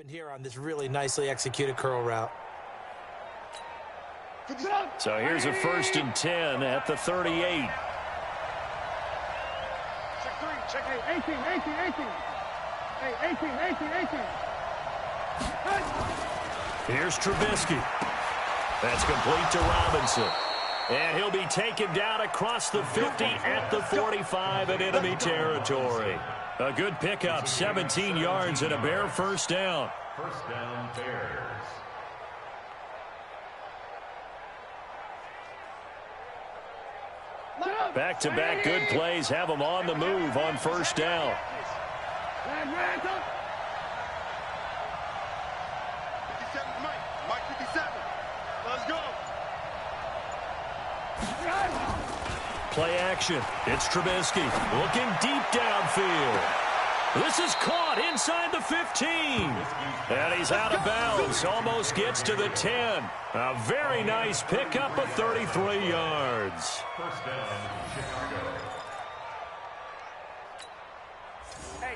And here on this really nicely executed curl route. So here's a 1st and 10 at the 38. Check 3, check 18. Hey, 18. Here's Trubisky. That's complete to Robinson. And he'll be taken down across the 50 at the 45 in enemy territory. A good pickup, 17 yards and a Bear 1st down. First down, Bears. Back-to-back good plays have them on the move on 1st down. 57, Mike 57. Let's go. Play action. It's Trubisky looking deep downfield. This is caught inside the 15. And he's out of bounds. Almost gets to the 10. A very nice pickup of 33 yards. First down, Chicago.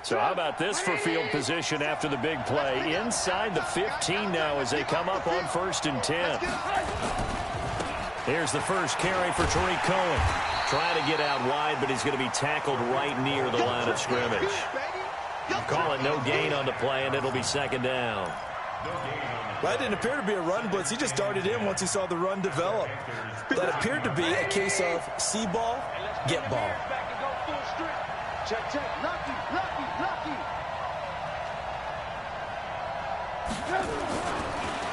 So how about this for field position after the big play? Inside the 15 now as they come up on 1st and 10. Here's the first carry for Tariq Cohen. Trying to get out wide, but he's going to be tackled right near the line of scrimmage. Call it no gain on the play, and it'll be 2nd down. That didn't appear to be a run blitz. He just darted in once he saw the run develop. That appeared to be a case of see ball, get ball. Check. Lucky.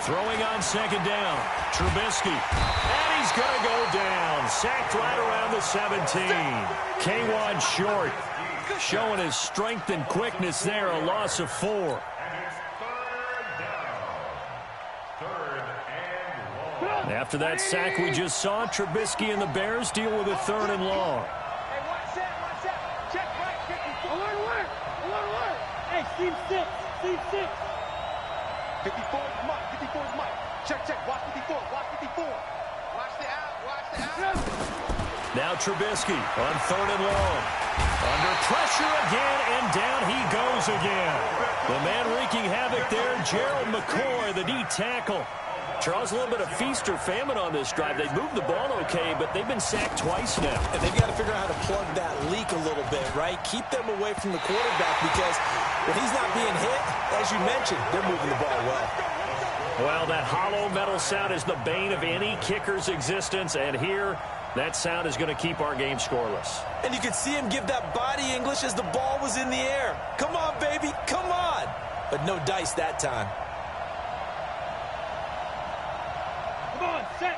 Throwing on 2nd down. Trubisky. And he's going to go down. Sacked right around the 17. K1 short. Showing his strength and quickness there. A loss of 4. And it's 3rd down. 3rd and long. After that sack we just saw, Trubisky and the Bears deal with a 3rd and long. Hey, watch that. Check right, 54. Alert. Hey, Steve 6. 54 is Mike. Check. Watch 54. Watch the out. Now Trubisky on 3rd and long. Under pressure again, and down he goes again. The man wreaking havoc there, Gerald McCoy, the D tackle. Charles, a little bit of feast or famine on this drive. They moved the ball okay, but they've been sacked twice now. And they've got to figure out how to plug that leak a little bit, right? Keep them away from the quarterback because when he's not being hit, as you mentioned, they're moving the ball well. Well, that hollow metal sound is the bane of any kicker's existence, and here, that sound is going to keep our game scoreless. And you could see him give that body English as the ball was in the air. Come on, baby, come on. But no dice that time.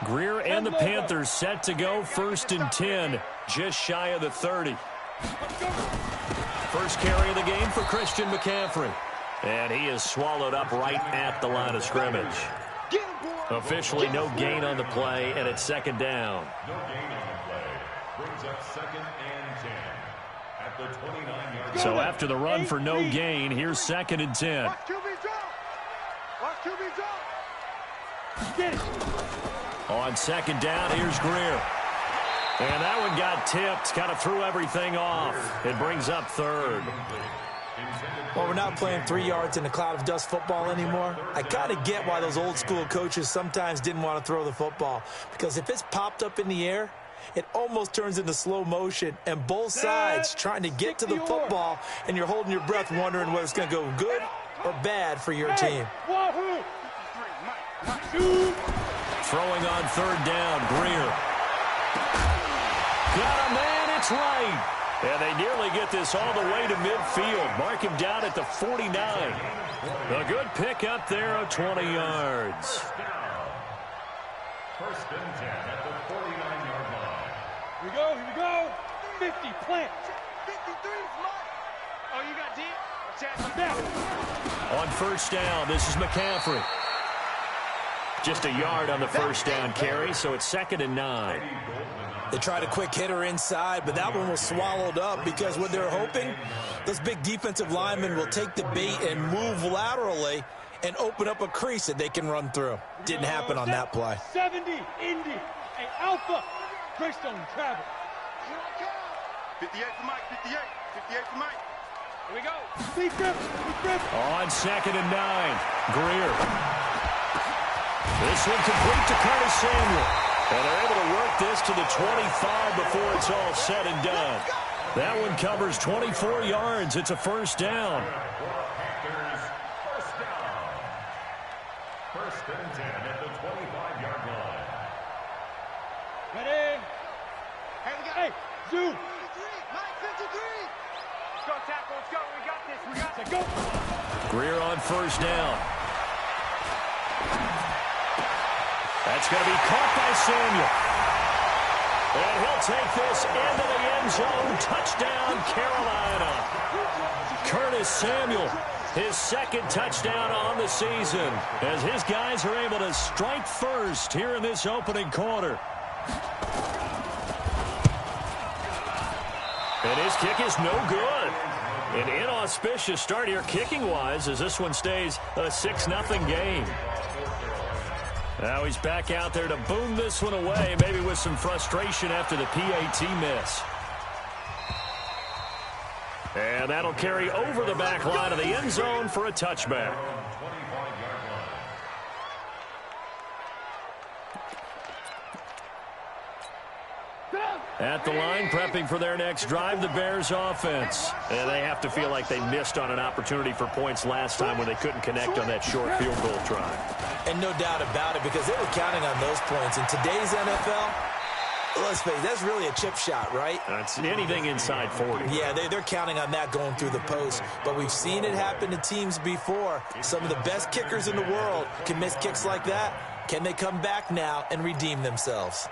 Greer and the Panthers set to go 1st and 10, just shy of the 30. First carry of the game for Christian McCaffrey. And he is swallowed up right at the line of scrimmage. Officially no gain on the play, and it's 2nd down. No gain on the play. Brings up 2nd and 10 at the 29-yard line. So after the run for no gain, here's 2nd and 10. Watch QB drop. Get it. On 2nd down, here's Greer. And that one got tipped, kind of threw everything off. It brings up 3rd. Well, we're not playing 3 yards in a cloud of dust football anymore. I kind of get why those old school coaches sometimes didn't want to throw the football. Because if it's popped up in the air, it almost turns into slow motion. And both sides trying to get to the football, and you're holding your breath wondering whether it's going to go good or bad for your team. Throwing on 3rd down, Greer. Got a man, it's right. And they nearly get this all the way to midfield. Mark him down at the 49. A good pickup there of 20 yards. First and 10 at the 49-yard line. Here we go. 50, plant. 53 is mine. Oh, you got deep? On 1st down, this is McCaffrey. Just a yard on the 1st down carry, so it's 2nd and 9. They tried a quick hitter inside, but that one was swallowed up because what they're hoping, those big defensive linemen will take the bait and move laterally and open up a crease that they can run through. Didn't happen on that play. 70, Indy, and Alpha, Greystone travel. 58 for Mike, 58 for Mike. Here we go. Deep grip. On 2nd and 9. Greer. This one complete to Curtis Samuel. And they're able to work this to the 25 before it's all said and done. That one covers 24 yards. It's a first down. First and 10 at the 25-yard line. Ready? Hey, zoom. 53. Let's go, tackle. Let's go. We got this. Go. Greer on first down. That's going to be caught by Samuel. And he'll take this into the end zone. Touchdown, Carolina. Curtis Samuel, his 2nd touchdown on the season, as his guys are able to strike first here in this opening quarter. And his kick is no good. An inauspicious start here kicking-wise as this one stays a 6-0 game. Now he's back out there to boom this one away, maybe with some frustration after the PAT miss. And that'll carry over the back line of the end zone for a touchback. At the line, prepping for their next drive, the Bears offense. And they have to feel like they missed on an opportunity for points last time when they couldn't connect on that short field goal try. And no doubt about it, because they were counting on those points. In today's NFL, let's face it, that's really a chip shot, right? It's anything inside 40. Yeah, they're counting on that going through the post. But we've seen it happen to teams before. Some of the best kickers in the world can miss kicks like that. Can they come back now and redeem themselves?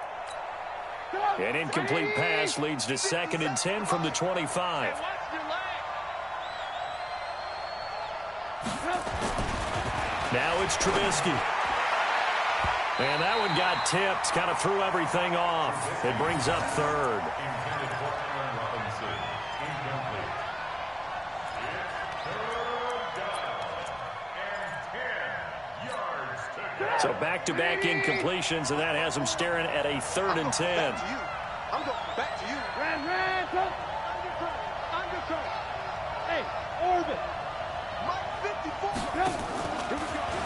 An incomplete pass leads to 2nd and 10 from the 25. Now it's Trubisky. And that one got tipped, kind of threw everything off. It brings up 3rd. So back-to-back incompletions, and that has them staring at a 3rd and 10. I'm going back to you. Ran, undercut. Hey, orbit. Mike 54.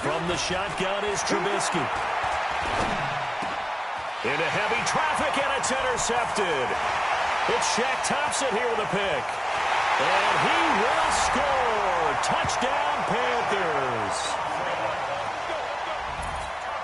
From the shotgun is Trubisky. Into heavy traffic, and it's intercepted. It's Shaq Thompson here with a pick. And he will score. Touchdown, Panthers.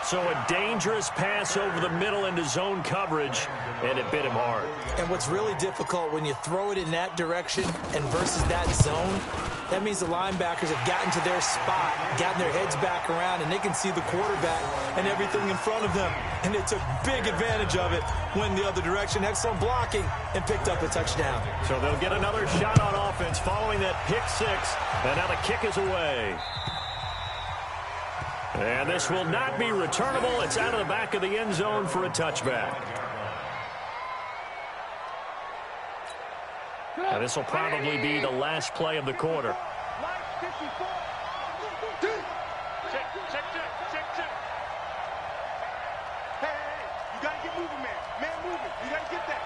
So a dangerous pass over the middle into zone coverage, and it bit him hard. And what's really difficult when you throw it in that direction and versus that zone, that means the linebackers have gotten to their spot, gotten their heads back around, and they can see the quarterback and everything in front of them. And they took big advantage of it, went the other direction, excellent blocking, and picked up a touchdown. So they'll get another shot on offense following that pick 6, and now the kick is away. And this will not be returnable. It's out of the back of the end zone for a touchback. And this will probably be the last play of the quarter. Check. Hey, you got to get moving, man. Man moving. You got to get that.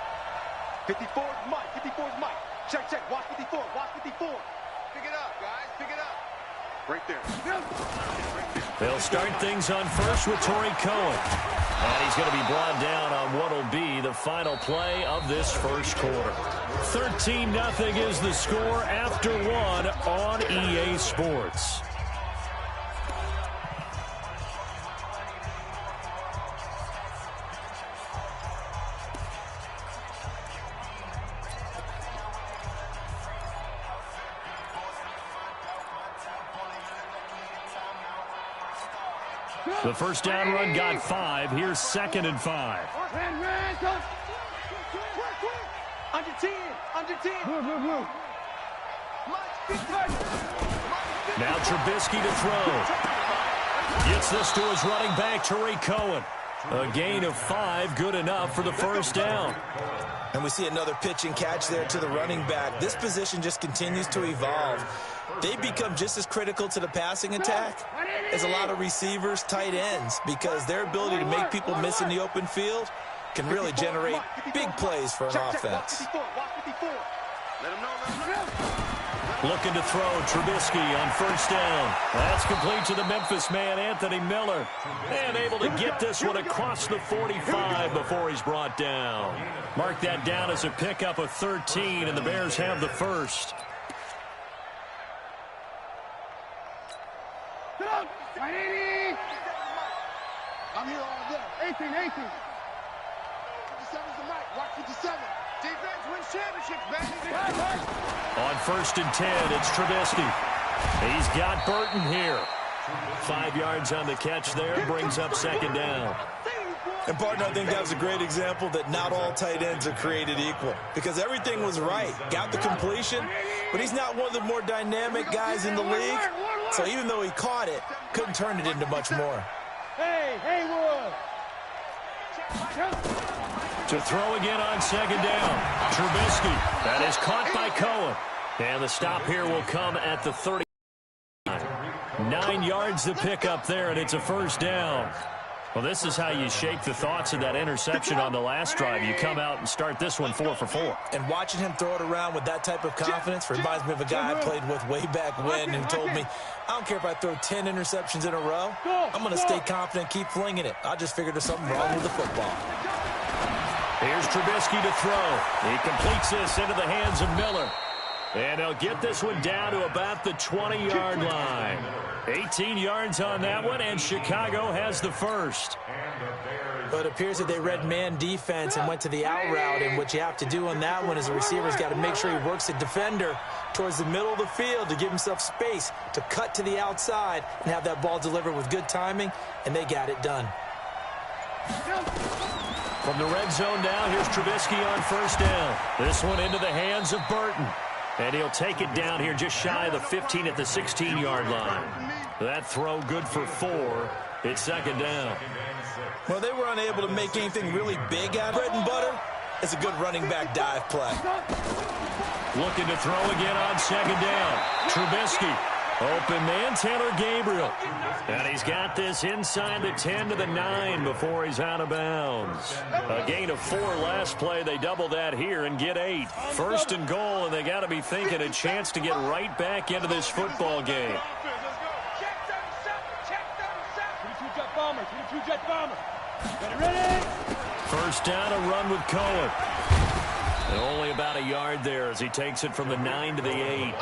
54 is Mike. 54 is Mike. Check. Watch 54. Pick it up, guys. Pick it up. Right there. They'll start things on first with Torrey Cohen. And he's going to be brought down on what will be the final play of this first quarter. 13-0 is the score after 1 on EA Sports. The first down run got 5. Here's 2nd and 5. Under 10. Now Trubisky to throw. Gets this to his running back, Torrey Cohen. A gain of 5, good enough for the first down. And we see another pitch and catch there to the running back. This position just continues to evolve. They become just as critical to the passing attack as a lot of receivers, tight ends, because their ability to make people miss in the open field can really generate big plays for an offense. Let him know. Looking to throw, Trubisky on first down. That's complete to the Memphis man, Anthony Miller. And able to get this one across the 45 before he's brought down. Mark that down as a pickup of 13, and the Bears have the first. I'm here all day. 18. 57's the mic. Watch 57. Defense wins championships, baby. On first and 10, it's Trubisky. He's got Burton here. 5 yards on the catch there, brings up second down. And, partner, I think that was a great example that not all tight ends are created equal, because everything was right. Got the completion, but he's not one of the more dynamic guys in the league. So even though he caught it, couldn't turn it into much more. To throw again on second down. Trubisky. That is caught by Cohen. And the stop here will come at the 30. 9 yards to pick up there, and it's a first down. Well, this is how you shake the thoughts of that interception on the last drive. You come out and start this one 4 for 4. And watching him throw it around with that type of confidence reminds me of a guy I played with way back when who told me, I don't care if I throw 10 interceptions in a row. I'm going to stay confident, keep flinging it. I just figured there's something wrong with the football. Here's Trubisky to throw. He completes this into the hands of Miller. And he'll get this one down to about the 20-yard line. 18 yards on that one, and Chicago has the first. But it appears that they read man defense and went to the out route, and what you have to do on that one is the receiver's got to make sure he works the defender towards the middle of the field to give himself space to cut to the outside and have that ball delivered with good timing, and they got it done. From the red zone now, here's Trubisky on first down. This one into the hands of Burton. And he'll take it down here just shy of the 15 at the 16-yard line. That throw good for 4. It's second down. Well, they were unable to make anything really big out of bread and butter. It's a good running back dive play. Looking to throw again on second down. Trubisky. Open man, Taylor Gabriel. And he's got this inside the 10 to the 9 before he's out of bounds. A gain of 4 last play. They double that here and get 8. First and goal, and they got to be thinking a chance to get right back into this football game. First down, a run with Cohen. And only about a yard there as he takes it from the 9 to the 8.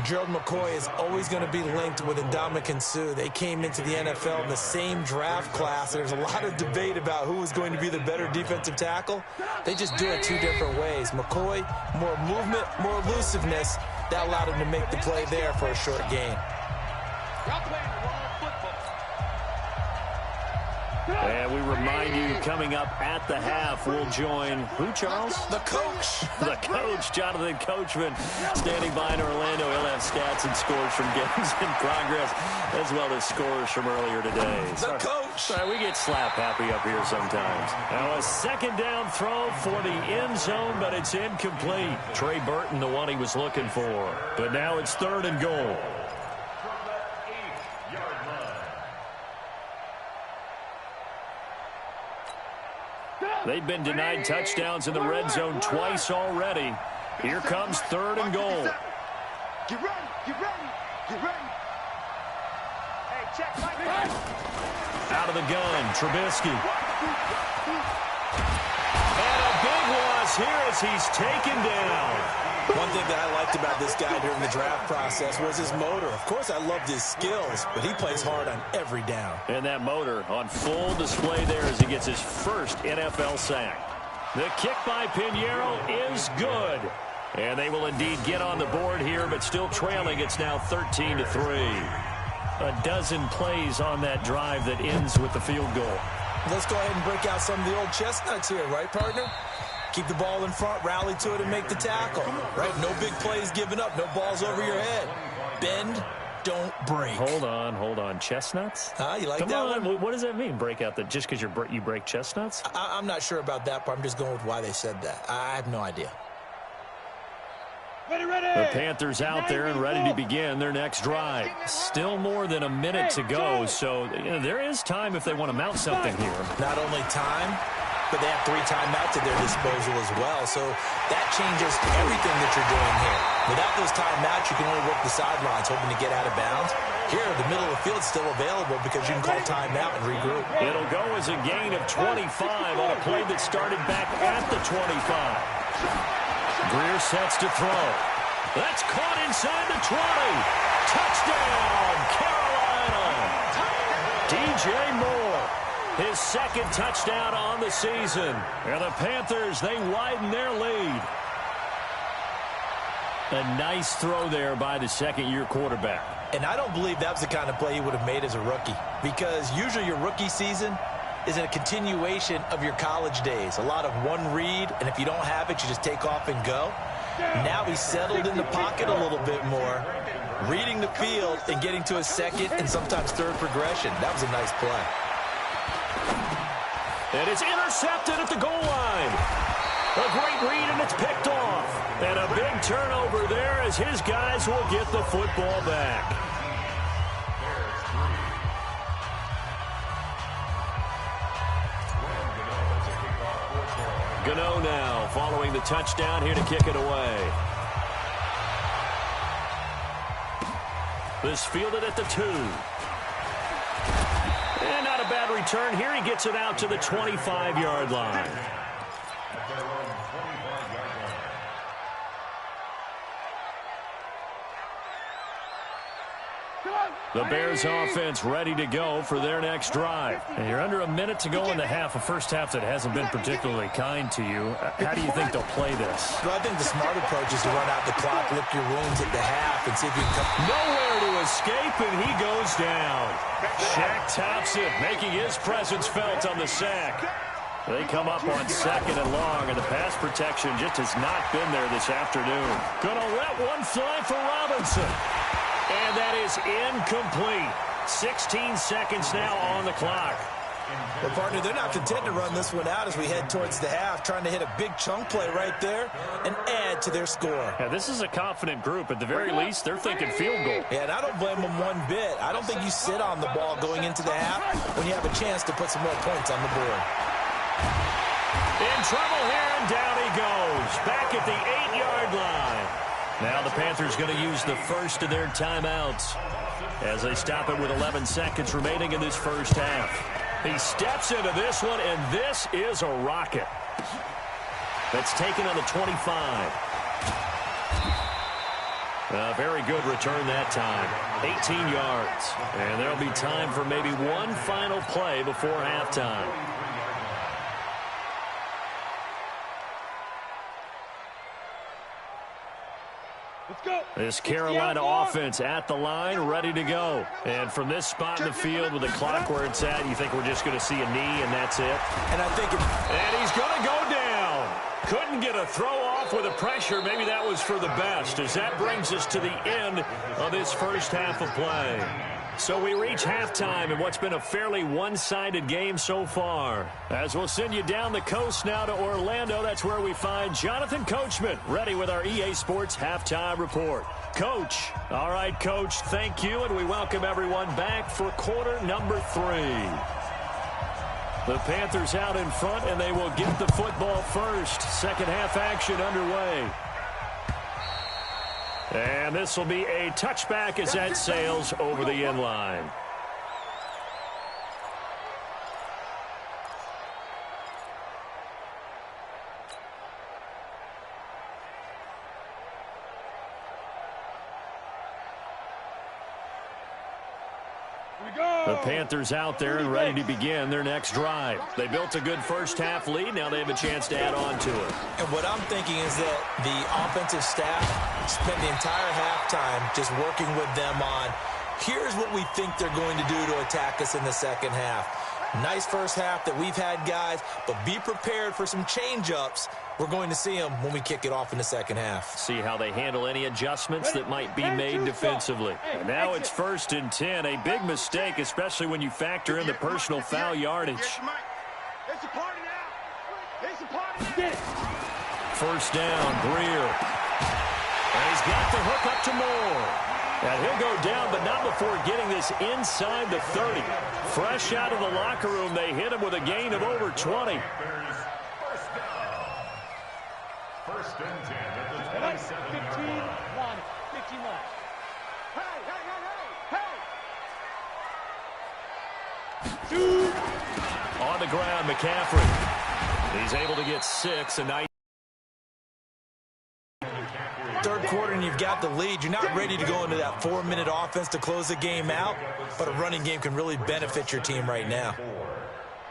Gerald McCoy is always going to be linked with Ndamukong Suh. They came into the NFL in the same draft class. There's a lot of debate about who is going to be the better defensive tackle. They just do it 2 different ways. McCoy, more movement, more elusiveness. That allowed him to make the play there for a short gain. And we remind you, coming up at the half, we'll join who, Charles? The coach. The coach, Jonathan Coachman, standing by in Orlando. He'll have stats and scores from games in progress, as well as scores from earlier today. The coach. Sorry, we get slap happy up here sometimes. Now a second down throw for the end zone, but it's incomplete. Trey Burton, the one he was looking for. But now it's third and goal. They've been denied touchdowns in the red zone twice already. Here comes third and goal. Get ready, get ready, get ready. Hey, check, Mike. Out of the gun, Trubisky. And a big loss here as he's taken down. One thing that I liked about this guy during the draft process was his motor. Of course, I loved his skills, but he plays hard on every down. And that motor on full display there as he gets his first NFL sack. The kick by Pinheiro is good. And they will indeed get on the board here, but still trailing. It's now 13-3. A dozen plays on that drive that ends with the field goal. Let's go ahead and break out some of the old chestnuts here, right, partner? Keep the ball in front, rally to it, and make the tackle. Right? No big plays given up. No balls over your head. Bend, don't break. Hold on. Chestnuts? You like Come that on. one? What does that mean, break out that just because you break chestnuts? I'm not sure about that part. I'm just going with why they said that. I have no idea. Ready. The Panthers out there and ready to begin their next drive. Still more than a minute to go, so there is time if they want to mount something here. Not only time, but they have 3 timeouts at their disposal as well. So that changes everything that you're doing here. Without those timeouts, you can only work the sidelines, hoping to get out of bounds. Here, the middle of the field is still available because you can call timeout and regroup. It'll go as a gain of 25 on a play that started back at the 25. Greer sets to throw. That's caught inside the 20. Touchdown, Carolina. DJ Moore, his second touchdown on the season. And the Panthers, they widen their lead. A nice throw there by the second-year quarterback. And I don't believe that was the kind of play he would have made as a rookie, because usually your rookie season is a continuation of your college days. A lot of one read, and if you don't have it, you just take off and go. Now he's settled in the pocket a little bit more, reading the field and getting to a second and sometimes third progression. That was a nice play. And it's intercepted at the goal line. A great read, and it's picked off. And a big turnover there as his guys will get the football back. Gano now following the touchdown here to kick it away. This fielded at the 2. And not a bad return here. He gets it out to the 25-yard line. The Bears offense ready to go for their next drive. And you're under a minute to go in the half, a first half that hasn't been particularly kind to you. How do you think they'll play this? Well, I think the smart approach is to run out the clock, lick your wounds at the half, and see if you can come. Nowhere to escape, and he goes down. Shaq Thompson making his presence felt on the sack. They come up on 2nd and long, and the pass protection just has not been there this afternoon. Gonna let one fly for Robinson. And that is incomplete. 16 seconds now on the clock. Well, partner, they're not content to run this one out as we head towards the half, trying to hit a big chunk play right there and add to their score. Yeah, this is a confident group. At the very least, they're thinking field goal. Yeah, and I don't blame them one bit. I don't think you sit on the ball going into the half when you have a chance to put some more points on the board. In trouble here, and down he goes. Back at the 8-yard line. Now the Panthers going to use the first of their timeouts as they stop it with 11 seconds remaining in this first half. He steps into this one, and this is a rocket. That's taken on the 25. A very good return that time. 18 yards. And there'll be time for maybe one final play before halftime. This Carolina offense at the line, ready to go. And from this spot in the field with the clock where it's at, you think we're just going to see a knee and that's it? And I think and he's going to go down. Couldn't get a throw off with the pressure. Maybe that was for the best, as that brings us to the end of this first half of play. So we reach halftime in what's been a fairly one-sided game so far. As we'll send you down the coast now to Orlando, that's where we find Jonathan Coachman, ready with our EA Sports Halftime Report. Coach. All right, Coach, thank you, and we welcome everyone back for quarter number 3. The Panthers out in front, and they will get the football first. Second half action underway. And this will be a touchback as that sails over the end line. The Panthers out there and ready to begin their next drive. They built a good first half lead. Now they have a chance to add on to it. And what I'm thinking is that the offensive staff spent the entire halftime just working with them on, here's what we think they're going to do to attack us in the second half. Nice first half that we've had, guys, but be prepared for some change-ups. We're going to see them when we kick it off in the second half. See how they handle any adjustments that might be made defensively. And now it's 1st and 10. A big mistake, especially when you factor in the personal foul yardage. First down, Greer. And he's got the hook up to Moore. And he'll go down, but not before getting this inside the 30. Fresh out of the locker room, they hit him with a gain of over 20. First and 10 at the 27-yard line. 15-1. Hey, hey, hey, hey, hey! On the ground, McCaffrey. He's able to get 6, and now third quarter and you've got the lead. You're not ready to go into that 4-minute offense to close the game out, but a running game can really benefit your team right now.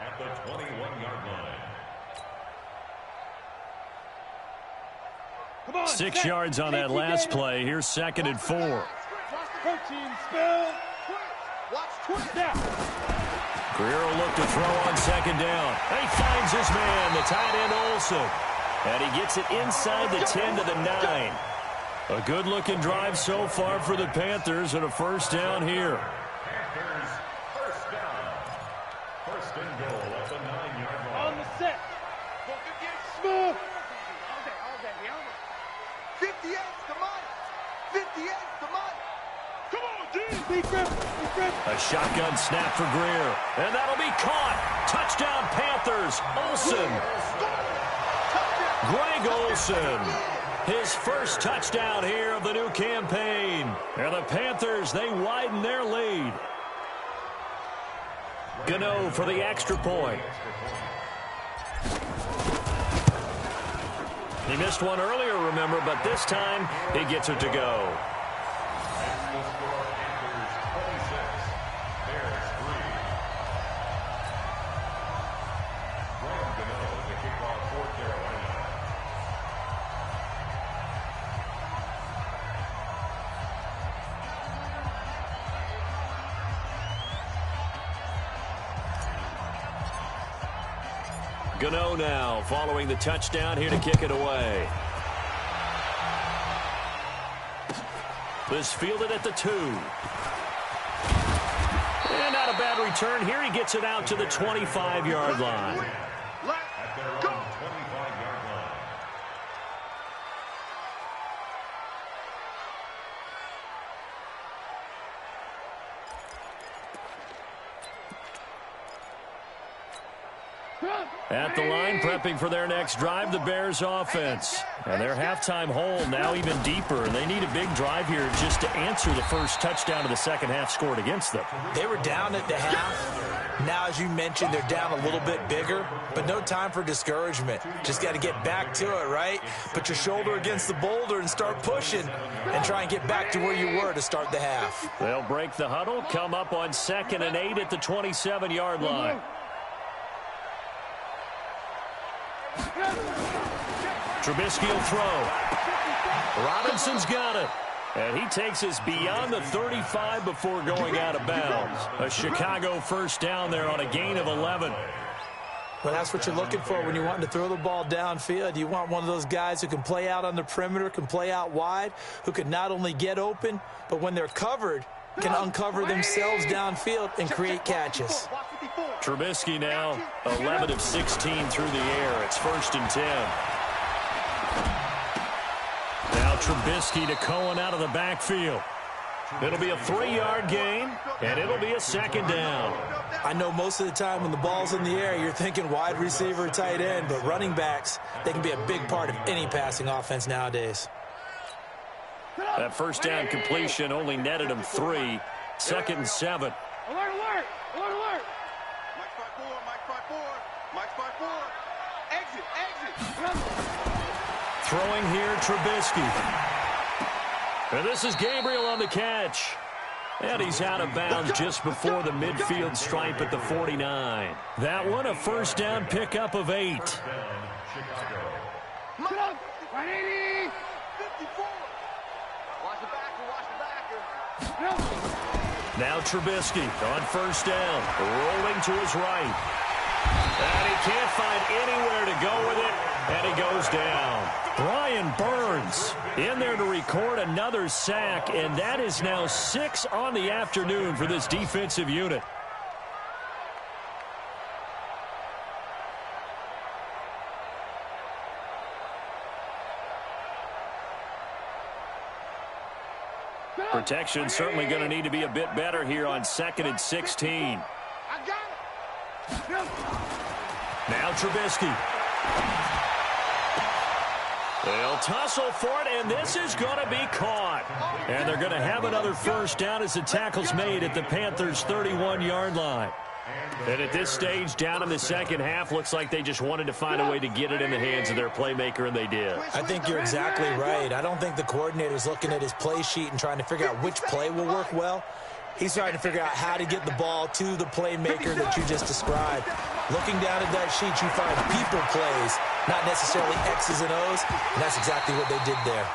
At the 21-yard line. 6 yards on that last play. Here's 2nd and 4. Greer will look to throw on 2nd down. And he finds his man, the tight end Olsen. And he gets it inside the 10 to the 9. A good-looking drive so far for the Panthers, and a first down here. Panthers first down. First and goal at the 9-yard line. On the set. Smooth. All day. 58's the money. 58's the money. Come on, G. Big grip. A shotgun snap for Greer. And that'll be caught. Touchdown, Panthers. Olsen. Greg Olsen. His first touchdown here of the new campaign. And the Panthers, they widen their lead. Gano for the extra point. He missed one earlier, remember, but this time he gets it to go. Gano now following the touchdown here to kick it away. This fielded at the 2. And not a bad return here. He gets it out to the 25-yard line. At their own 25-yard line. At the line, prepping for their next drive, the Bears offense. And their halftime hole now even deeper, and they need a big drive here just to answer the first touchdown of the second half scored against them. They were down at the half. Now, as you mentioned, they're down a little bit bigger, but no time for discouragement. Just got to get back to it, right? Put your shoulder against the boulder and start pushing and try and get back to where you were to start the half. They'll break the huddle, come up on 2nd and 8 at the 27-yard line. Trubisky will throw. Robinson's got it. And he takes us beyond the 35 before going out of bounds. A Chicago first down there on a gain of 11. Well, that's what you're looking for when you want to throw the ball downfield. You want one of those guys who can play out on the perimeter, can play out wide, who can not only get open, but when they're covered, can uncover themselves downfield and create catches. Trubisky now 11 of 16 through the air. It's 1st and 10. Now Trubisky to Cohen out of the backfield. It'll be a 3-yard gain, and it'll be a 2nd down. I know most of the time when the ball's in the air, you're thinking wide receiver, tight end, but running backs, they can be a big part of any passing offense nowadays. That first down completion only netted him 3. 2nd and 7. Alert, alert, alert, alert. Mike 5-4. Exit. Throwing here, Trubisky. And this is Gabriel on the catch. And he's out of bounds just before the midfield stripe at the 49. That one a first down pickup of 8. Watch the backer. Now Trubisky on first down, rolling to his right. And he can't find anywhere to go with it, and he goes down. Brian Burns in there to record another sack, and that is now 6 on the afternoon for this defensive unit. Protection certainly going to need to be a bit better here on 2nd and 16. Now Trubisky. They'll tussle for it, and this is going to be caught. And they're going to have another first down as the tackle's made at the Panthers' 31-yard line. And at this stage, down in the second half, looks like they just wanted to find a way to get it in the hands of their playmaker, and they did. I think you're exactly right. I don't think the coordinator's looking at his play sheet and trying to figure out which play will work well. He's trying to figure out how to get the ball to the playmaker that you just described. Looking down at that sheet, you find people plays, not necessarily X's and O's, and that's exactly what they did there.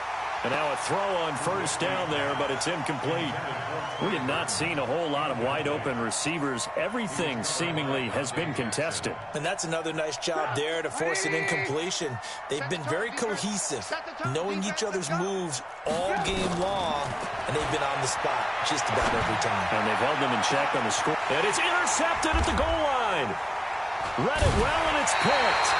And now a throw on first down there, but it's incomplete. We have not seen a whole lot of wide-open receivers. Everything seemingly has been contested. And that's another nice job there to force an incompletion. They've been very cohesive, knowing each other's moves all game long, and they've been on the spot just about every time. And they've held them in check on the score. And it's intercepted at the goal line. Read it well, and it's picked.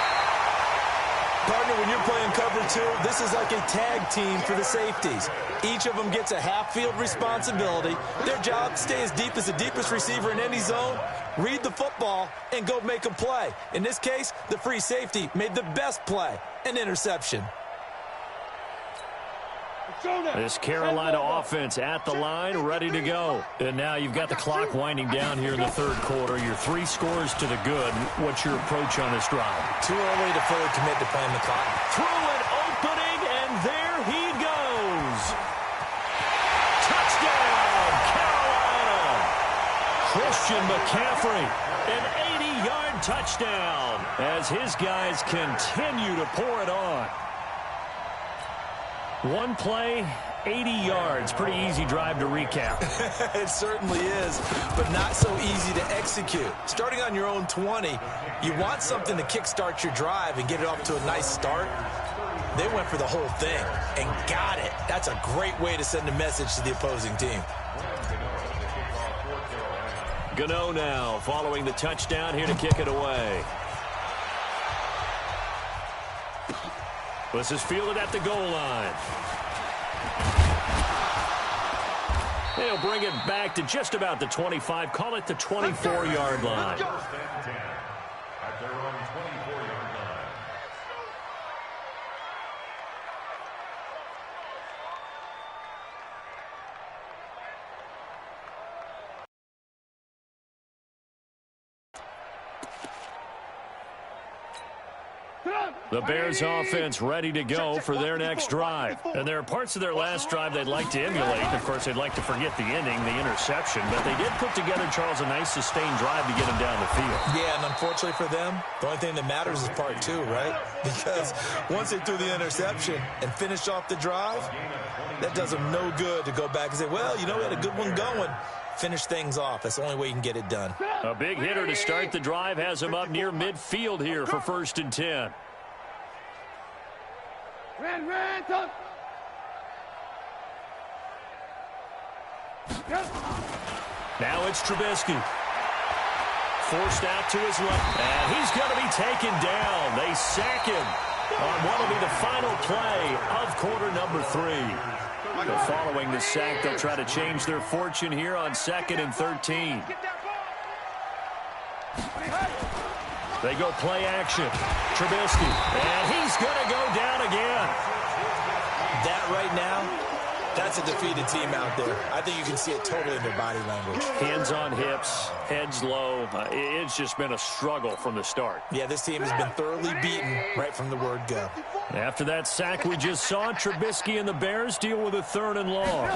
Partner, when you're playing cover two, this is like a tag team for the safeties. Each of them gets a half-field responsibility. Their job, stay as deep as the deepest receiver in any zone, read the football, and go make a play. In this case, the free safety made the best play, an interception. This Carolina offense at the line, ready to go. And now you've got the clock winding down here in the third quarter. Your 3 scores to the good. What's your approach on this drive? Too early to fully commit to playing the clock. Through an opening, and there he goes. Touchdown, Carolina. Christian McCaffrey, an 80-yard touchdown as his guys continue to pour it on. One play, 80 yards. Pretty easy drive to recap. It certainly is, but not so easy to execute. Starting on your own 20, you want something to kickstart your drive and get it off to a nice start. They went for the whole thing and got it. That's a great way to send a message to the opposing team. Gano now following the touchdown here to kick it away. This is fielded at the goal line. They'll bring it back to just about the 25. Call it the 24-yard line. At their own 24-yard line. The Bears offense ready to go for their next drive. And there are parts of their last drive they'd like to emulate. Of course, they'd like to forget the ending, the interception. But they did put together, Charles, a nice sustained drive to get them down the field. Yeah, and unfortunately for them, the only thing that matters is part 2, right? Because once they threw the interception and finished off the drive, that does them no good to go back and say, well, you know, we had a good one going. Finish things off. That's the only way you can get it done. A big hitter to start the drive has him up near midfield here for 1st and 10. Now it's Trubisky. Forced out to his left. And he's going to be taken down. They sack him on what will be the final play of quarter number 3. So following the sack, they'll try to change their fortune here on 2nd and 13. They go play action. Trubisky. And he's going to go down again. That right now, that's a defeated team out there. I think you can see it totally in their body language. Hands on hips, heads low. It's just been a struggle from the start. Yeah, this team has been thoroughly beaten right from the word go. After that sack we just saw, Trubisky and the Bears deal with a 3rd and long.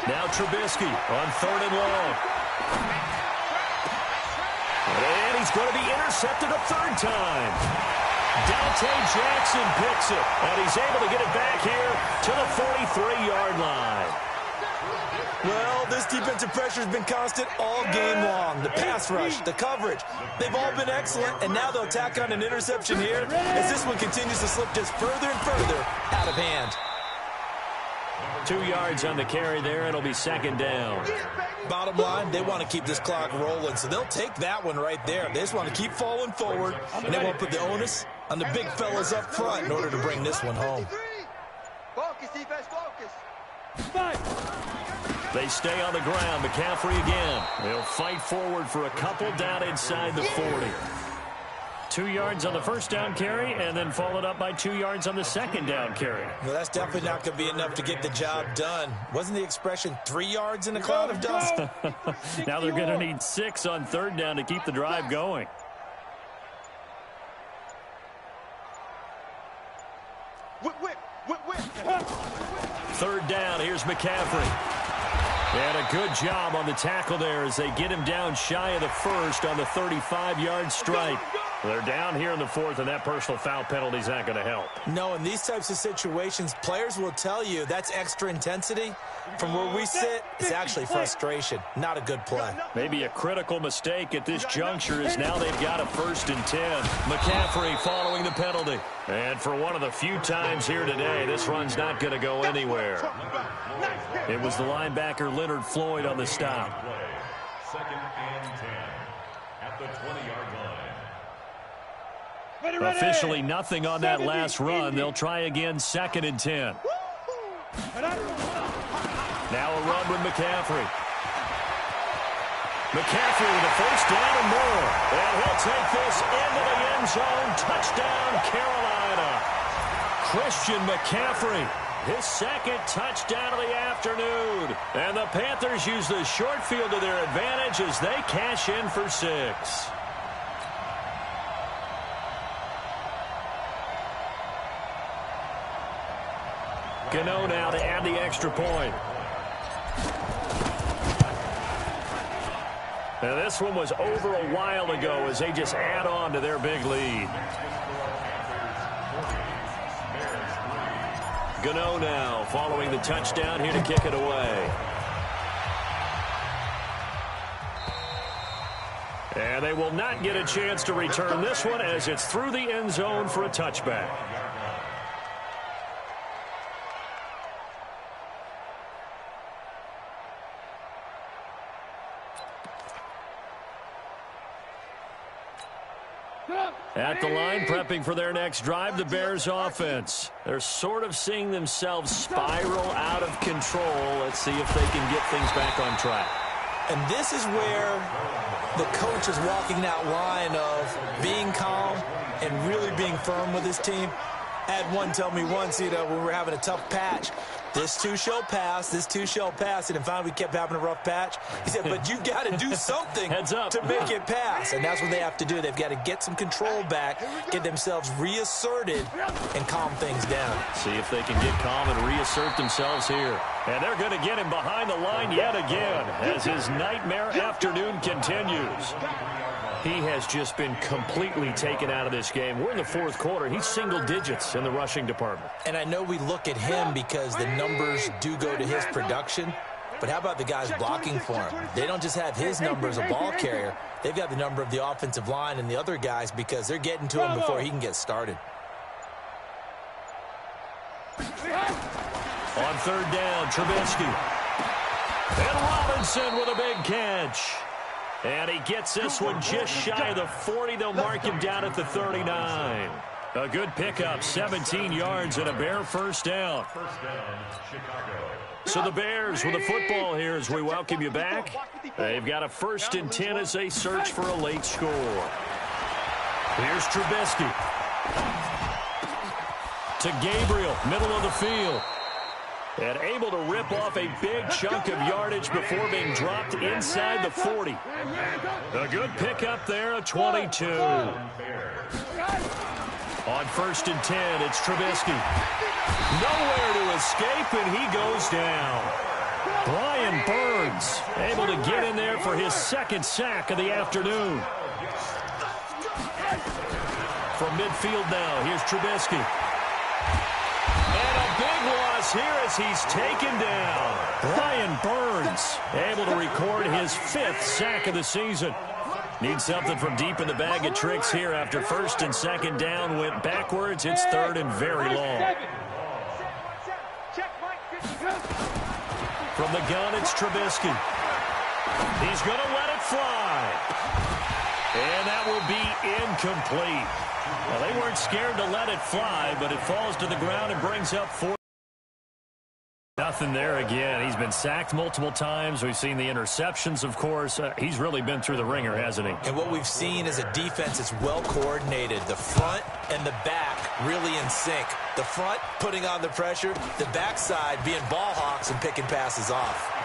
Now Trubisky on 3rd and long. And he's going to be intercepted a 3rd time. Dante Jackson picks it, and he's able to get it back here to the 43-yard line. Well, this defensive pressure has been constant all game long. The pass rush, the coverage, they've all been excellent, and now they'll tack on an interception here as this one continues to slip just further and further out of hand. 2 yards on the carry there. It'll be 2nd down. Bottom line, they want to keep this clock rolling, so they'll take that one right there. They just want to keep falling forward, and they won't put the onus on the big fellas up front in order to bring this one home. Focus, defense, focus. They stay on the ground. McCaffrey again. They'll fight forward for a couple down inside the 40. 2 yards on the first down carry, and then followed up by 2 yards on the second down carry. Well, that's definitely not going to be enough to get the job done. Wasn't the expression 3 yards in a cloud of dust? Now they're going to need 6 on third down to keep the drive going. Third down, here's McCaffrey. And a good job on the tackle there as they get him down shy of the first on the 35-yard strike. They're down here in the fourth, and that personal foul penalty is not going to help. No, in these types of situations, players will tell you that's extra intensity. From where we sit, it's actually frustration. Not a good play. Maybe a critical mistake at this juncture is now they've got a 1st and 10. McCaffrey following the penalty. And for one of the few times here today, this run's not going to go anywhere. It was the linebacker Leonard Floyd on the stop. 2nd and 10 at the 20-yard line. Officially nothing on that last run. They'll try again 2nd and 10. Now a run with McCaffrey. McCaffrey with a 1st down and more. And he'll take this into the end zone. Touchdown, Carolina. Christian McCaffrey, his 2nd touchdown of the afternoon. And the Panthers use the short field to their advantage as they cash in for 6. Gano now to add the extra point. Now this one was over a while ago as they just add on to their big lead. Gano now following the touchdown here to kick it away. And they will not get a chance to return this one as it's through the end zone for a touchback. At the line, prepping for their next drive, the Bears offense. They're sort of seeing themselves spiral out of control. Let's see if they can get things back on track. And this is where the coach is walking that line of being calm and really being firm with his team. I had one tell me once, when we were having a tough patch, this too shall pass, this too shall pass. And finally we kept having a rough patch. He said, but you've got to do something to make it pass. And that's what they have to do. They've got to get some control back, get themselves reasserted, and calm things down. See if they can get calm and reassert themselves here. And they're going to get him behind the line yet again as his nightmare afternoon continues. He has just been completely taken out of this game. We're in the 4th quarter. He's single digits in the rushing department. And I know we look at him because the numbers do go to his production. But how about the guys blocking for him? They don't just have his number as a ball carrier. They've got the number of the offensive line and the other guys because they're getting to him before he can get started. On 3rd down, Trubisky. And Robinson with a big catch. And he gets this one just shy of the 40. They'll mark him down at the 39. A good pickup, 17 yards and a Bear 1st down. Chicago. So the Bears with the football here as we welcome you back. They've got a 1st and 10 as they search for a late score. Here's Trubisky. To Gabriel, middle of the field. And able to rip off a big chunk of yardage before being dropped inside the 40. A good pickup there, a 22. On 1st and 10, it's Trubisky. Nowhere to escape, and he goes down. Brian Burns able to get in there for his 2nd sack of the afternoon. From midfield now, here's Trubisky. Big loss here as he's taken down. Brian Burns able to record his 5th sack of the season. Needs something from deep in the bag of tricks here after 1st and 2nd down went backwards. It's 3rd and very long. From the gun, it's Trubisky. He's going to let it fly. And that will be incomplete. Well, they weren't scared to let it fly, but it falls to the ground and brings up 4-0. nothing there again. He's been sacked multiple times. We've seen the interceptions, of course. He's really been through the ringer, hasn't he? And what we've seen is a defense that's well coordinated. The front and the back really in sync. The front putting on the pressure, the backside being ball hawks and picking passes off.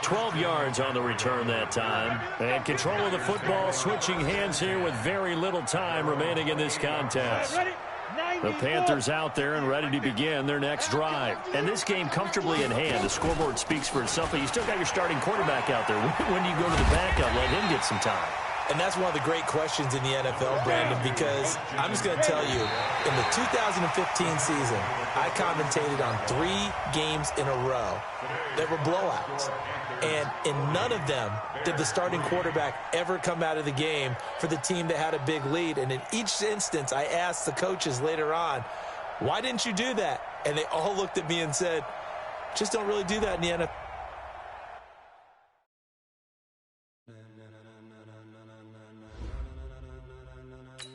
12 yards on the return that time. And control of the football switching hands here with very little time remaining in this contest. The Panthers out there and ready to begin their next drive. And this game comfortably in hand. The scoreboard speaks for itself, but you still got your starting quarterback out there. When do you go to the backup, let him get some time? And that's one of the great questions in the NFL, Brandon, because I'm just going to tell you, in the 2015 season, I commentated on 3 games in a row that were blowouts. And in none of them did the starting quarterback ever come out of the game for the team that had a big lead. And in each instance, I asked the coaches later on, why didn't you do that? And they all looked at me and said, just don't really do that in the NFL.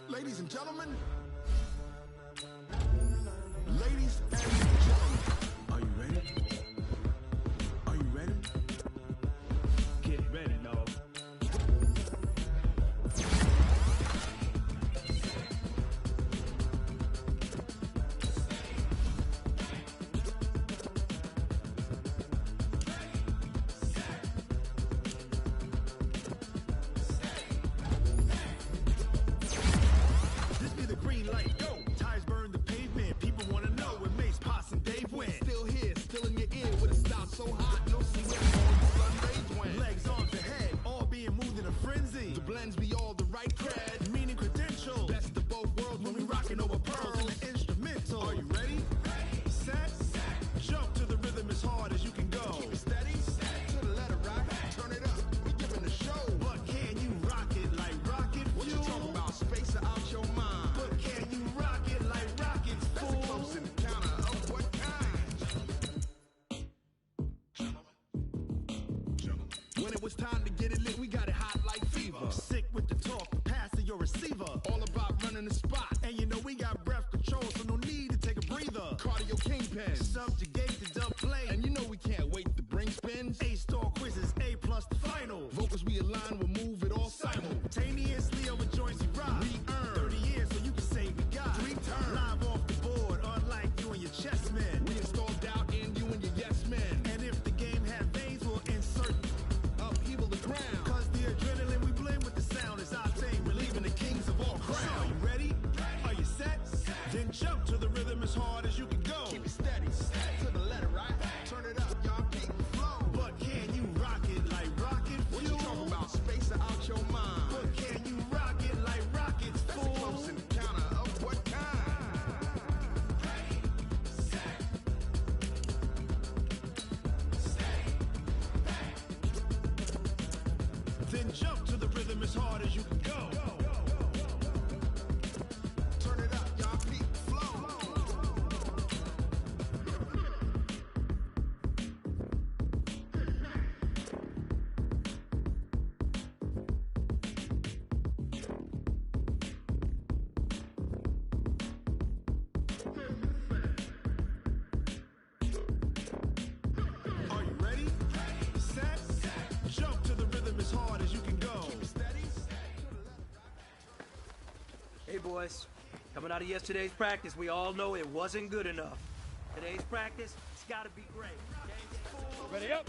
Ladies and gentlemen, ladies and gentlemen, are you ready? Are you ready? Get ready, dog. It's time to get it lit, we got it hot like fever. Sick with the talk, pass to your receiver. All about running the spot, and you know we got breath control, so no need to take a breather. Cardio kingpin, subjugate the dub play, and you know we can't wait to bring spins. A-star quizzes, A+ the final. Vocals we align, we'll move it all simultaneously over joints we rock. We earn 30 years, so you can say we got 3 turns. Live off the board, unlike you and your chess men. We installed doubt in you and your yes men. And if the game had veins, we'll insert upheaval the ground. Cause the adrenaline we blend with the sound is our thing, relieving the kings of all crowns. So are you ready? Are you set? Then jump to the rhythm as hard as you can go. Keep it steady, to the letter, right? Turn it up, y'all keep the flow. But can you rock it like rocket fuel? What you talking about? Space out your mind. But can you rock it like rockets, fool? That's a close encounter of what kind? Ready, set, steady, then jump to the rhythm as hard as you can go. Turn it up, y'all keep the flow. Are you ready? Set, jump to the rhythm as hard as you can go. Hey boys, coming out of yesterday's practice, we all know it wasn't good enough. Today's practice, it's gotta be great. Ready up.